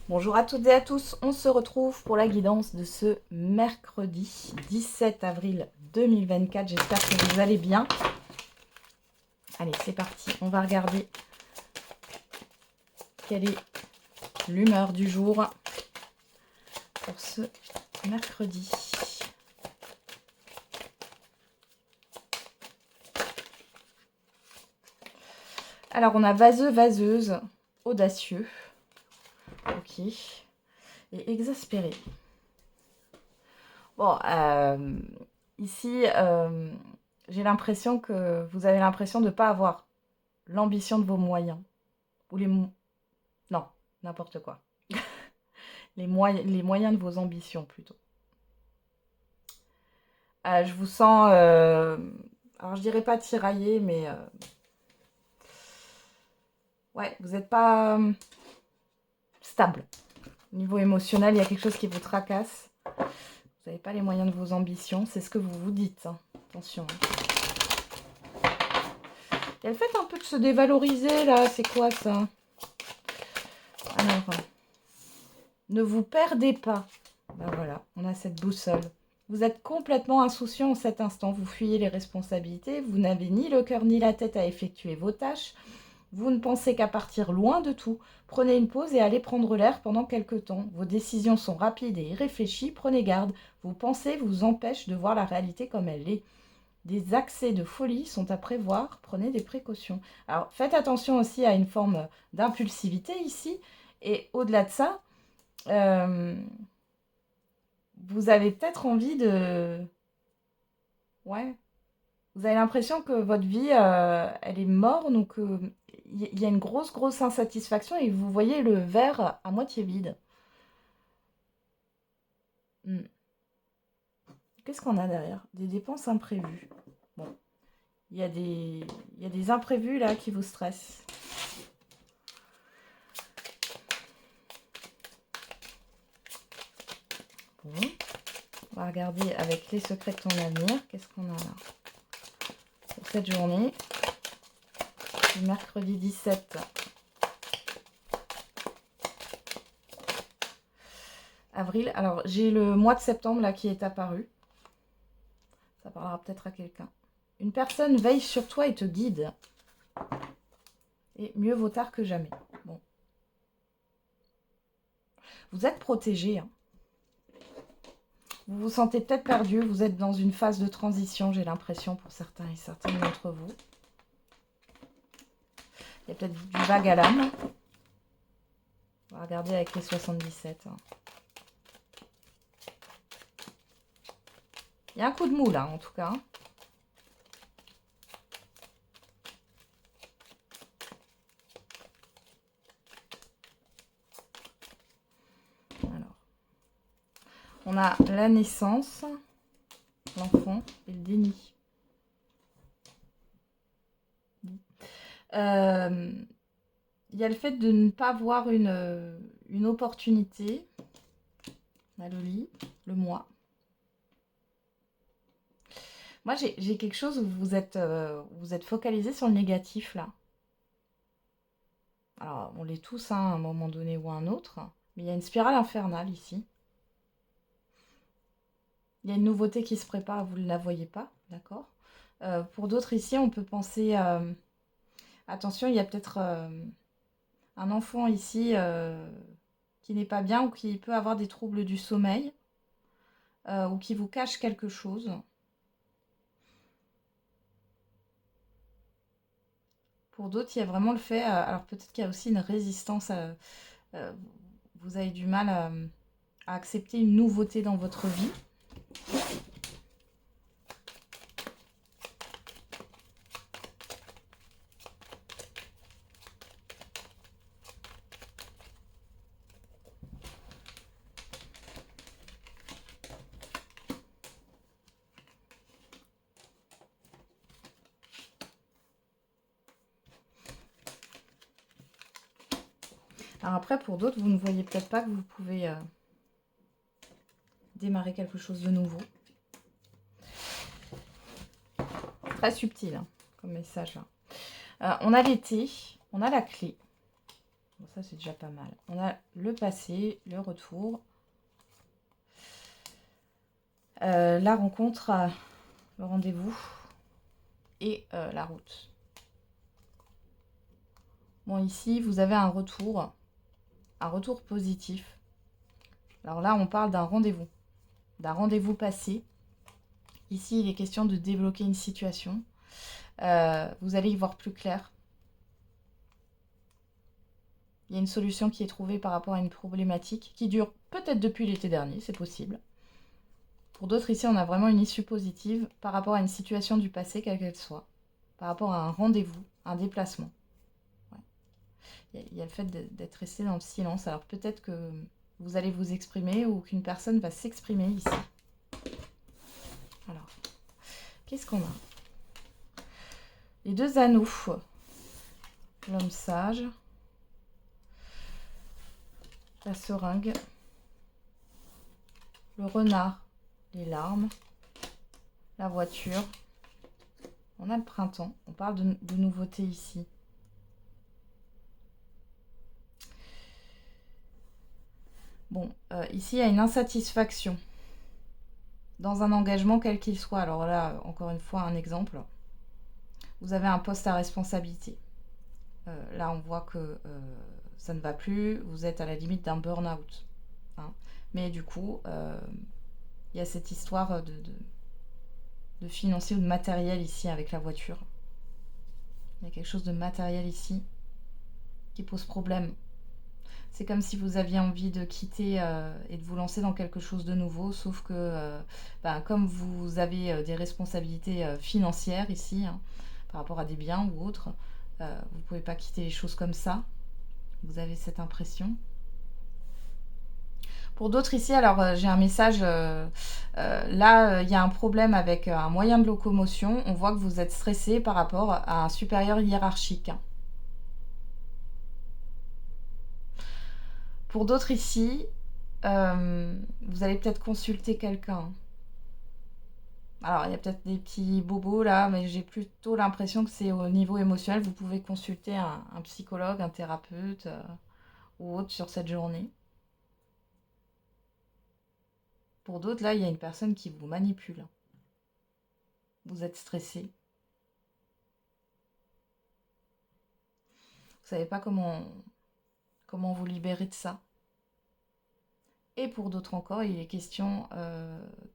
Bonjour à toutes et à tous, on se retrouve pour la guidance de ce mercredi 17 avril 2024. J'espère que vous allez bien. Allez, c'est parti, on va regarder quelle est l'humeur du jour pour ce mercredi. Alors, on a vaseux, vaseuse, audacieux, ok, et exaspéré. Bon, ici, j'ai l'impression que vous avez l'impression de ne pas avoir l'ambition de vos moyens. Ou non, n'importe quoi. Les moyens de vos ambitions, plutôt. Je vous sens... alors, je dirais pas tiraillé, mais... ouais, vous n'êtes pas stable. Au niveau émotionnel, il y a quelque chose qui vous tracasse. Vous n'avez pas les moyens de vos ambitions. C'est ce que vous vous dites. Hein. Attention. Il y a le fait un peu de se dévaloriser, là. C'est quoi, ça? Alors, ne vous perdez pas. Ben voilà, on a cette boussole. Vous êtes complètement insouciant en cet instant. Vous fuyez les responsabilités. Vous n'avez ni le cœur ni la tête à effectuer vos tâches. Vous ne pensez qu'à partir loin de tout. Prenez une pause et allez prendre l'air pendant quelque temps. Vos décisions sont rapides et irréfléchies. Prenez garde. Vos pensées vous empêchent de voir la réalité comme elle est. Des accès de folie sont à prévoir. Prenez des précautions. Alors, faites attention aussi à une forme d'impulsivité ici. Et au-delà de ça, vous avez peut-être envie de... Ouais. Vous avez l'impression que votre vie, elle est morne ou qu'il y a une grosse, grosse insatisfaction et vous voyez le verre à moitié vide. Hmm. Qu'est-ce qu'on a derrière? Des dépenses imprévues. Bon, il y a des imprévus là qui vous stressent. Bon. On va regarder avec les secrets de ton avenir. Qu'est-ce qu'on a là pour cette journée? Le mercredi 17 avril. Alors, j'ai le mois de septembre là qui est apparu. Ça parlera peut-être à quelqu'un. Une personne veille sur toi et te guide. Et mieux vaut tard que jamais. Bon. Vous êtes protégé. Hein. Vous vous sentez peut-être perdu. Vous êtes dans une phase de transition, j'ai l'impression, pour certains et certaines d'entre vous. Il y a peut-être du vague à l'âme. On va regarder avec les 77. Hein. Il y a un coup de mou là, en tout cas. Alors, on a la naissance, l'enfant et le déni. Il y a le fait de ne pas voir une opportunité. On a le lit, le moi. Moi, j'ai quelque chose où vous êtes focalisé sur le négatif, là. Alors, on l'est tous, hein, à un moment donné ou à un autre. Mais il y a une spirale infernale, ici. Il y a une nouveauté qui se prépare, vous ne la voyez pas, d'accord? Pour d'autres, ici, on peut penser... attention, il y a peut-être un enfant, ici, qui n'est pas bien ou qui peut avoir des troubles du sommeil. Ou qui vous cache quelque chose. Pour d'autres, il y a vraiment le fait... alors peut-être qu'il y a aussi une résistance. Vous avez du mal à accepter une nouveauté dans votre vie. Alors après, pour d'autres, vous ne voyez peut-être pas que vous pouvez démarrer quelque chose de nouveau. Très subtil hein, comme message. Là. On a l'été, on a la clé. Bon, ça, c'est déjà pas mal. On a le passé, le retour. La rencontre, le rendez-vous et la route. Bon, ici, vous avez un retour positif. Alors là, on parle d'un rendez-vous passé. Ici, il est question de débloquer une situation. Vous allez y voir plus clair. Il y a une solution qui est trouvée par rapport à une problématique qui dure peut-être depuis l'été dernier, c'est possible. Pour d'autres, ici, on a vraiment une issue positive par rapport à une situation du passé, quelle qu'elle soit. Par rapport à un rendez-vous, un déplacement. Ouais. Il y a le fait d'être resté dans le silence. Alors peut-être que vous allez vous exprimer ou qu'une personne va s'exprimer ici. Alors, qu'est-ce qu'on a? Les 2 anneaux. L'homme sage. La seringue. Le renard. Les larmes. La voiture. On a le printemps. On parle de nouveautés ici. Bon, ici, il y a une insatisfaction dans un engagement quel qu'il soit. Alors là, encore une fois, un exemple. Vous avez un poste à responsabilité. Là, on voit que ça ne va plus. Vous êtes à la limite d'un burn-out. Hein. Mais du coup, il y a cette histoire de financier ou de matériel ici avec la voiture. Il y a quelque chose de matériel ici qui pose problème. C'est comme si vous aviez envie de quitter et de vous lancer dans quelque chose de nouveau, sauf que comme vous avez des responsabilités financières ici, hein, par rapport à des biens ou autres, vous ne pouvez pas quitter les choses comme ça. Vous avez cette impression. Pour d'autres ici, alors j'ai un message, là il y a un problème avec un moyen de locomotion, on voit que vous êtes stressé par rapport à un supérieur hiérarchique. Pour d'autres ici, vous allez peut-être consulter quelqu'un. Alors il y a peut-être des petits bobos là, mais j'ai plutôt l'impression que c'est au niveau émotionnel, vous pouvez consulter un psychologue, un thérapeute ou autre sur cette journée. Pour d'autres, là, il y a une personne qui vous manipule. Vous êtes stressé. Vous savez pas comment vous libérer de ça. Et pour d'autres encore, il est question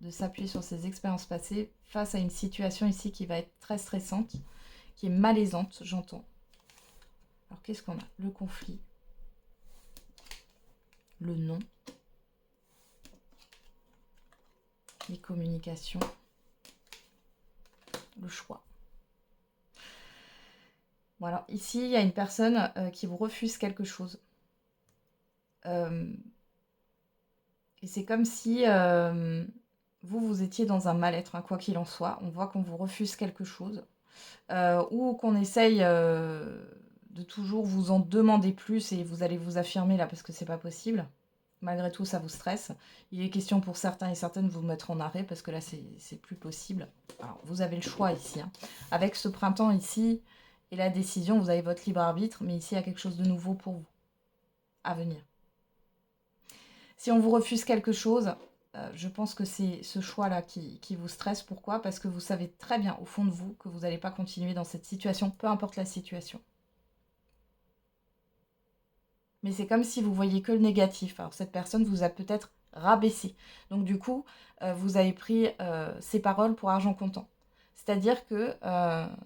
de s'appuyer sur ses expériences passées face à une situation ici qui va être très stressante, qui est malaisante, j'entends. Alors qu'est-ce qu'on a? Le conflit, le non, les communications, le choix. Bon alors ici, il y a une personne qui vous refuse quelque chose. Et c'est comme si vous étiez dans un mal-être, hein, quoi qu'il en soit. On voit qu'on vous refuse quelque chose. Ou qu'on essaye de toujours vous en demander plus et vous allez vous affirmer là parce que c'est pas possible. Malgré tout, ça vous stresse. Il est question pour certains et certaines de vous mettre en arrêt parce que là, c'est plus possible. Alors, vous avez le choix ici. Hein. Avec ce printemps ici et la décision, vous avez votre libre arbitre, mais ici, il y a quelque chose de nouveau pour vous à venir. Si on vous refuse quelque chose, je pense que c'est ce choix-là qui vous stresse. Pourquoi? Parce que vous savez très bien au fond de vous que vous n'allez pas continuer dans cette situation, peu importe la situation. Mais c'est comme si vous voyiez que le négatif. Alors cette personne vous a peut-être rabaissé. Donc du coup, vous avez pris ses paroles pour argent comptant. C'est-à-dire que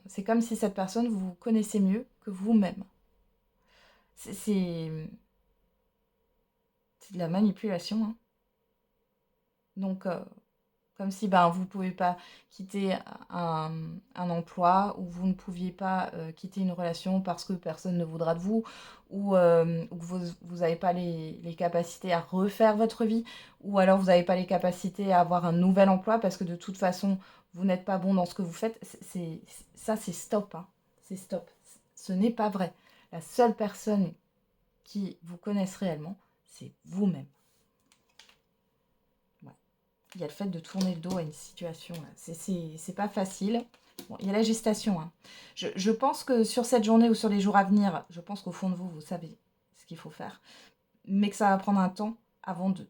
c'est comme si cette personne vous connaissait mieux que vous-même. C'est de la manipulation. Hein. Donc, comme si vous ne pouvez pas quitter un emploi ou vous ne pouviez pas quitter une relation parce que personne ne voudra de vous ou que vous n'avez pas les capacités à refaire votre vie ou alors vous n'avez pas les capacités à avoir un nouvel emploi parce que de toute façon, vous n'êtes pas bon dans ce que vous faites. Ça, c'est stop. Hein. C'est stop. Ce n'est pas vrai. La seule personne qui vous connaisse réellement, c'est vous-même. Il y a le fait de tourner le dos à une situation. C'est pas facile. Bon, il y a la gestation. Hein. Je pense que sur cette journée ou sur les jours à venir, je pense qu'au fond de vous, vous savez ce qu'il faut faire, mais que ça va prendre un temps avant de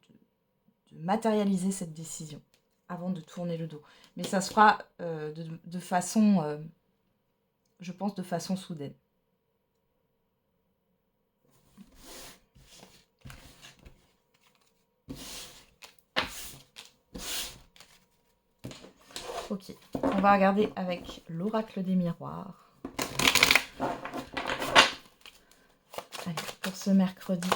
matérialiser cette décision, avant de tourner le dos. Mais ça se fera de façon, je pense, de façon soudaine. Ok, on va regarder avec l'oracle des miroirs. Allez, pour ce mercredi,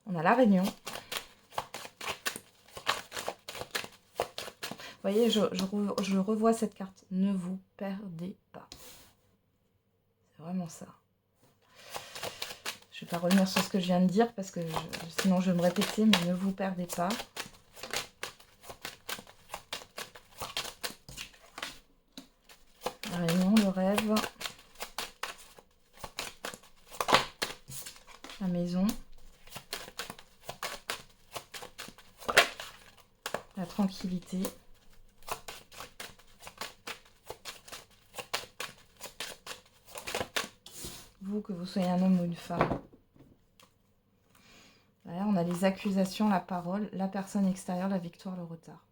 on a la Réunion. Vous voyez, je revois cette carte. Ne vous perdez pas. C'est vraiment ça. Je ne vais pas revenir sur ce que je viens de dire parce que sinon je vais me répéter, mais ne vous perdez pas. La Réunion, le rêve. La maison. La tranquillité. Vous, que vous soyez un homme ou une femme. Voilà, on a les accusations, la parole, la personne extérieure, la victoire, le retard.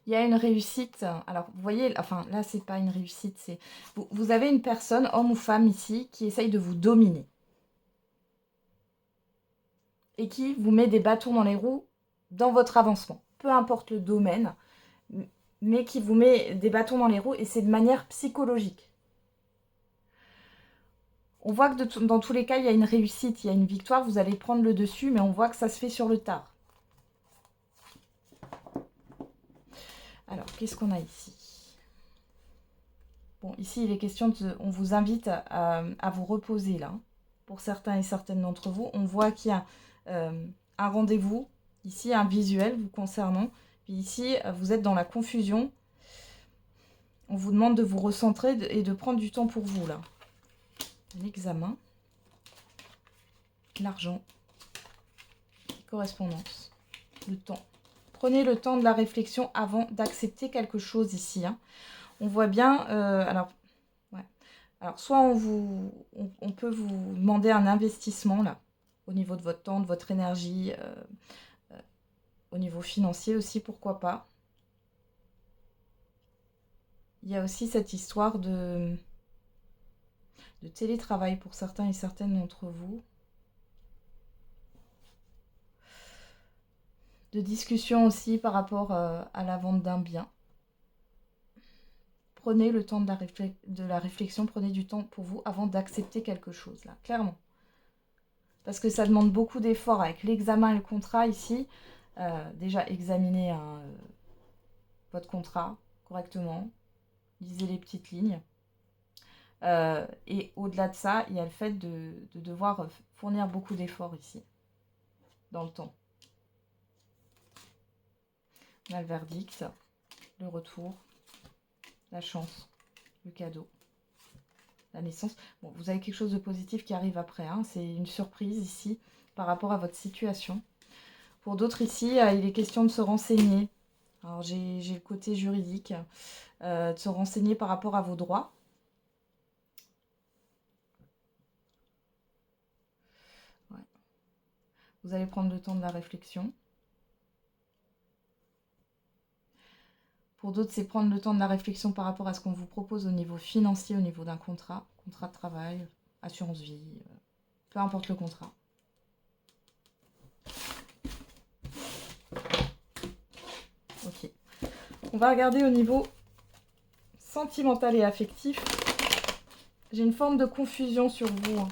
Il y a une réussite. Alors, vous voyez, enfin, là, c'est pas une réussite. C'est vous avez une personne, homme ou femme ici, qui essaye de vous dominer. Et qui vous met des bâtons dans les roues dans votre avancement. Peu importe le domaine, mais qui vous met des bâtons dans les roues et c'est de manière psychologique. On voit que dans tous les cas, il y a une réussite, il y a une victoire, vous allez prendre le dessus, mais on voit que ça se fait sur le tard. Alors, qu'est-ce qu'on a ici? Bon, ici, il est question de... On vous invite à vous reposer, là. Pour certains et certaines d'entre vous, on voit qu'il y a un rendez-vous, ici, un visuel vous concernant. Puis ici, vous êtes dans la confusion. On vous demande de vous recentrer et de prendre du temps pour vous, là. Un examen. L'argent. Correspondance. Le temps. Prenez le temps de la réflexion avant d'accepter quelque chose ici. Hein. On voit bien... alors, soit on peut vous demander un investissement, là, au niveau de votre temps, de votre énergie, au niveau financier aussi, pourquoi pas. Il y a aussi cette histoire de télétravail pour certains et certaines d'entre vous. De discussion aussi par rapport à la vente d'un bien. Prenez le temps de la réflexion, prenez du temps pour vous avant d'accepter quelque chose, là, clairement. Parce que ça demande beaucoup d'efforts avec l'examen et le contrat ici. Déjà, examinez votre contrat correctement. Lisez les petites lignes. Et au-delà de ça, il y a le fait de devoir fournir beaucoup d'efforts ici, dans le temps. On a le verdict, le retour, la chance, le cadeau, la naissance. Bon, vous avez quelque chose de positif qui arrive après. Hein. C'est une surprise ici par rapport à votre situation. Pour d'autres ici, il est question de se renseigner. Alors j'ai le côté juridique, de se renseigner par rapport à vos droits. Ouais. Vous allez prendre le temps de la réflexion. Pour d'autres, c'est prendre le temps de la réflexion par rapport à ce qu'on vous propose au niveau financier, au niveau d'un contrat de travail, assurance vie, peu importe le contrat. Ok. On va regarder au niveau sentimental et affectif. J'ai une forme de confusion sur vous. Hein.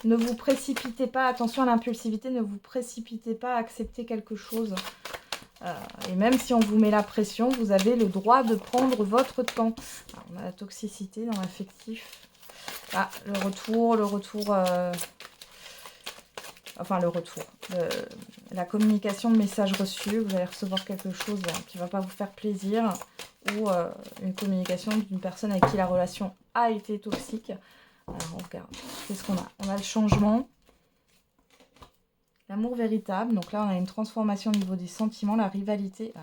Ne vous précipitez pas, attention à l'impulsivité, ne vous précipitez pas à accepter quelque chose. Et même si on vous met la pression, vous avez le droit de prendre votre temps. Alors, on a la toxicité dans l'affectif. Ah, le retour, la communication de messages reçus. Vous allez recevoir quelque chose qui ne va pas vous faire plaisir. Ou une communication d'une personne avec qui la relation a été toxique. Alors, on regarde. Qu'est-ce qu'on a? On a le changement. L'amour véritable. Donc là, on a une transformation au niveau des sentiments, la rivalité. Ouais.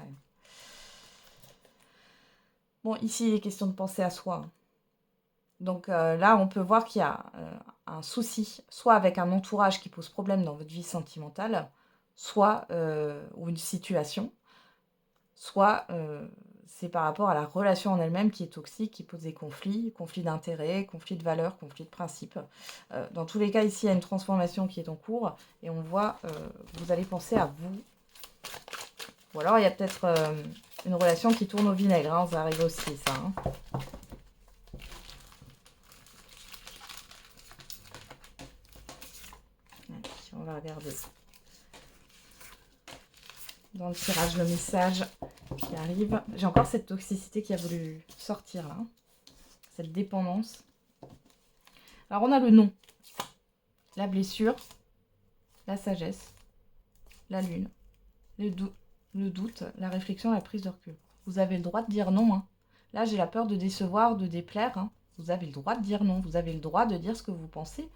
Bon, ici, il est question de penser à soi. Hein. Donc là, on peut voir qu'il y a un souci, soit avec un entourage qui pose problème dans votre vie sentimentale, soit, ou une situation, soit c'est par rapport à la relation en elle-même qui est toxique, qui pose des conflits, conflits d'intérêts, conflits de valeurs, conflits de principes. Dans tous les cas, ici, il y a une transformation qui est en cours et on voit, vous allez penser à vous. Ou alors, il y a peut-être une relation qui tourne au vinaigre, hein, ça arrive aussi, ça. Hein. On va regarder dans le tirage le message qui arrive. J'ai encore cette toxicité qui a voulu sortir là. Cette dépendance. Alors on a le non, la blessure, la sagesse, la lune, le doute, la réflexion, la prise de recul. Vous avez le droit de dire non. Hein. Là j'ai la peur de décevoir, de déplaire. Hein. Vous avez le droit de dire non. Vous avez le droit de dire ce que vous pensez.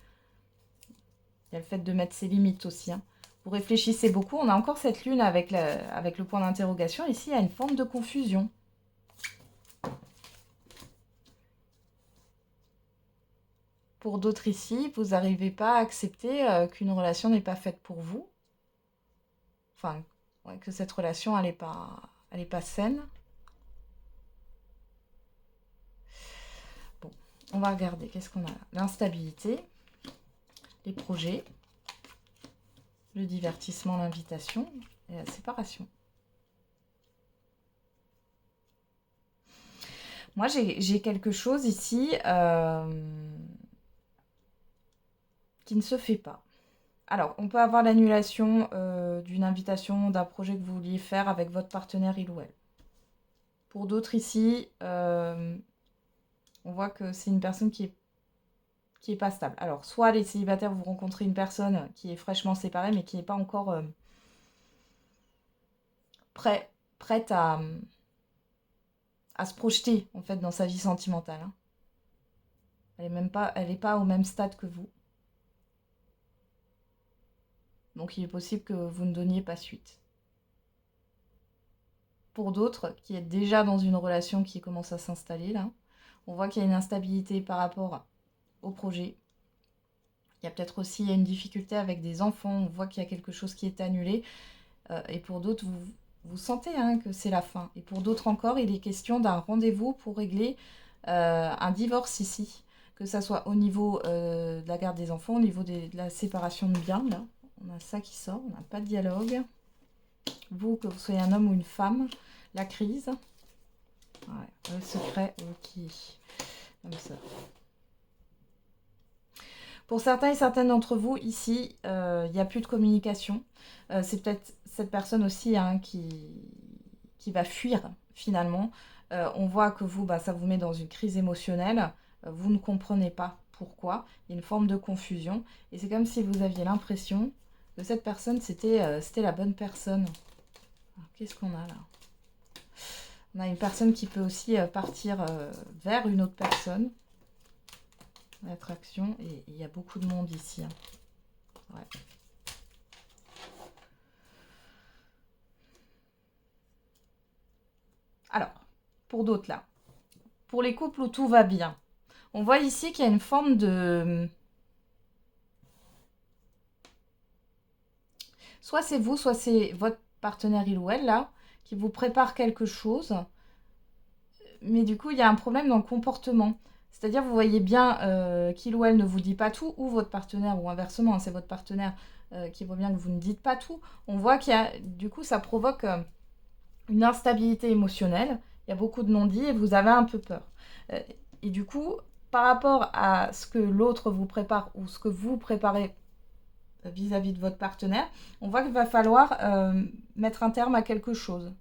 Il y a le fait de mettre ses limites aussi. Hein. Vous réfléchissez beaucoup. On a encore cette lune avec le point d'interrogation. Ici, il y a une forme de confusion. Pour d'autres ici, vous n'arrivez pas à accepter qu'une relation n'est pas faite pour vous. Enfin, ouais, que cette relation, elle n'est pas saine. Bon, on va regarder. Qu'est-ce qu'on a là? L'instabilité, les projets, le divertissement, l'invitation et la séparation. Moi, j'ai quelque chose ici qui ne se fait pas. Alors, on peut avoir l'annulation d'une invitation, d'un projet que vous vouliez faire avec votre partenaire, il ou elle. Pour d'autres ici, on voit que c'est une personne qui est pas stable. Alors, soit les célibataires, vous rencontrez une personne qui est fraîchement séparée, mais qui n'est pas encore prête à se projeter, en fait, dans sa vie sentimentale. Hein. Elle n'est pas au même stade que vous. Donc, il est possible que vous ne donniez pas suite. Pour d'autres, qui êtes déjà dans une relation qui commence à s'installer, là, on voit qu'il y a une instabilité par rapport au projet. Il y a peut-être aussi une difficulté avec des enfants. On voit qu'il y a quelque chose qui est annulé. Et pour d'autres, vous sentez hein, que c'est la fin. Et pour d'autres encore, il est question d'un rendez-vous pour régler un divorce ici. Que ça soit au niveau de la garde des enfants, au niveau de la séparation de biens. Là, on a ça qui sort. On n'a pas de dialogue. Vous, que vous soyez un homme ou une femme, la crise. Ouais, le secret, ok. Comme ça. Pour certains et certaines d'entre vous, ici, il n'y a plus de communication. C'est peut-être cette personne aussi hein, qui va fuir, finalement. On voit que vous, ça vous met dans une crise émotionnelle. Vous ne comprenez pas pourquoi. Il y a une forme de confusion. Et c'est comme si vous aviez l'impression que cette personne, c'était la bonne personne. Qu'est-ce qu'on a là? On a une personne qui peut aussi partir vers une autre personne. L'attraction, et il y a beaucoup de monde ici. Hein. Ouais. Alors, pour d'autres là, pour les couples où tout va bien, on voit ici qu'il y a une forme de... Soit c'est vous, soit c'est votre partenaire il ou elle là, qui vous prépare quelque chose, mais du coup il y a un problème dans le comportement. C'est-à-dire, vous voyez bien qu'il ou elle ne vous dit pas tout, ou votre partenaire, ou inversement, hein, c'est votre partenaire qui voit bien que vous ne dites pas tout. On voit qu'il y a, du coup, ça provoque une instabilité émotionnelle. Il y a beaucoup de non-dits et vous avez un peu peur. Et du coup, par rapport à ce que l'autre vous prépare, ou ce que vous préparez vis-à-vis de votre partenaire, on voit qu'il va falloir mettre un terme à quelque chose,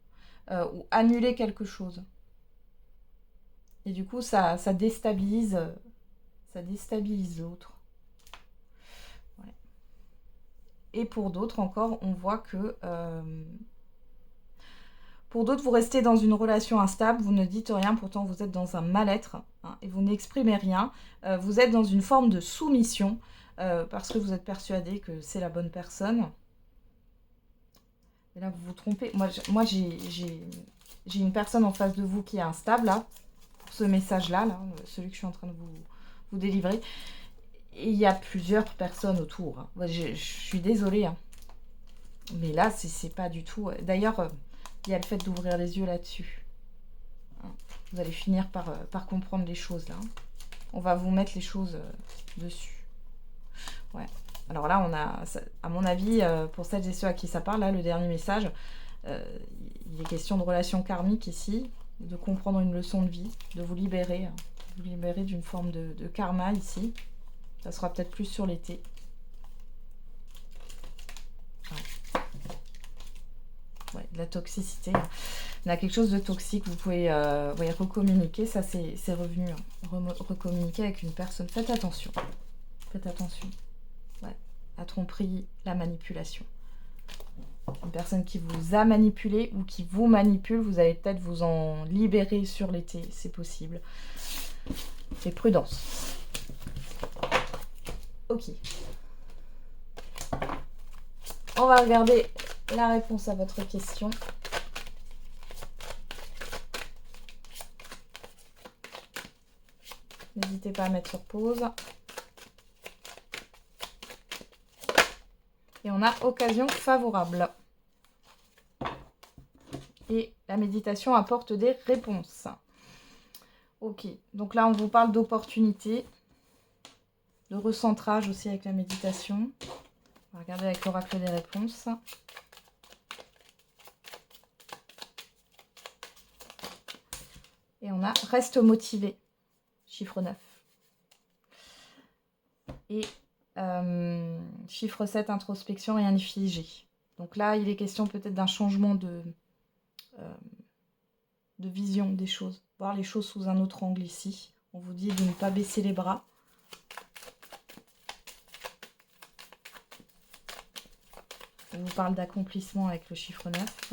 ou annuler quelque chose. Et du coup, ça déstabilise l'autre. Ouais. Et pour d'autres encore, on voit que... pour d'autres, vous restez dans une relation instable, vous ne dites rien, pourtant vous êtes dans un mal-être, hein, et vous n'exprimez rien. Vous êtes dans une forme de soumission, parce que vous êtes persuadé que c'est la bonne personne. Et là, vous vous trompez. Moi j'ai une personne en face de vous qui est instable, là, pour ce message-là, là, celui que je suis en train de vous délivrer. Et il y a plusieurs personnes autour. Hein. Moi, je suis désolée. Hein. Mais là, c'est pas du tout... D'ailleurs, il y a le fait d'ouvrir les yeux là-dessus. Hein. Vous allez finir par comprendre les choses, là. Hein. On va vous mettre les choses dessus. Ouais. Alors là, on a, à mon avis, pour celles et ceux à qui ça parle, là, le dernier message, il est question de relations karmiques ici, de comprendre une leçon de vie, de vous libérer d'une forme de karma ici. Ça sera peut-être plus sur l'été. Ouais, de la toxicité. On a quelque chose de toxique, vous pouvez recommuniquer, ça c'est revenu. Hein. Recommuniquer avec une personne. Faites attention. Faites attention. Ouais. La tromperie, la manipulation. Une personne qui vous a manipulé ou qui vous manipule, vous allez peut-être vous en libérer sur l'été, c'est possible. Et prudence. Ok. On va regarder la réponse à votre question. N'hésitez pas à mettre sur pause. Et on a occasion favorable. Et la méditation apporte des réponses. Ok, donc là on vous parle d'opportunités, de recentrage aussi avec la méditation. On va regarder avec l'oracle des réponses. Et on a reste motivé, chiffre 9. Et chiffre 7, introspection, rien n'est figé. Donc là, il est question peut-être d'un changement de vision des choses. Voir les choses sous un autre angle ici. On vous dit de ne pas baisser les bras. On vous parle d'accomplissement avec le chiffre 9.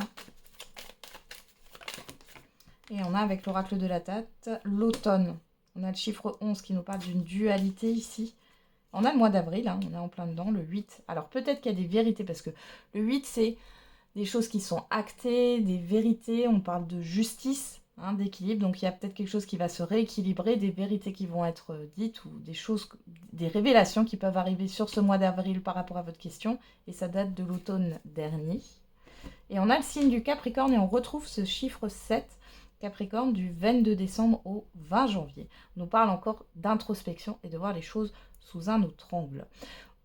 Et on a avec l'oracle de la tête l'automne. On a le chiffre 11 qui nous parle d'une dualité ici. On a le mois d'avril, hein, on est en plein dedans, le 8. Alors peut-être qu'il y a des vérités, parce que le 8, c'est des choses qui sont actées, des vérités, on parle de justice, hein, d'équilibre. Donc il y a peut-être quelque chose qui va se rééquilibrer, des vérités qui vont être dites, ou des choses, des révélations qui peuvent arriver sur ce mois d'avril par rapport à votre question. Et ça date de l'automne dernier. Et on a le signe du Capricorne et on retrouve ce chiffre 7, Capricorne, du 22 décembre au 20 janvier. On nous parle encore d'introspection et de voir les choses sous un autre angle.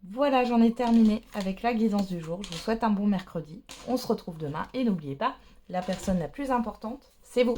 Voilà, j'en ai terminé avec la guidance du jour. Je vous souhaite un bon mercredi. On se retrouve demain et n'oubliez pas, la personne la plus importante, c'est vous.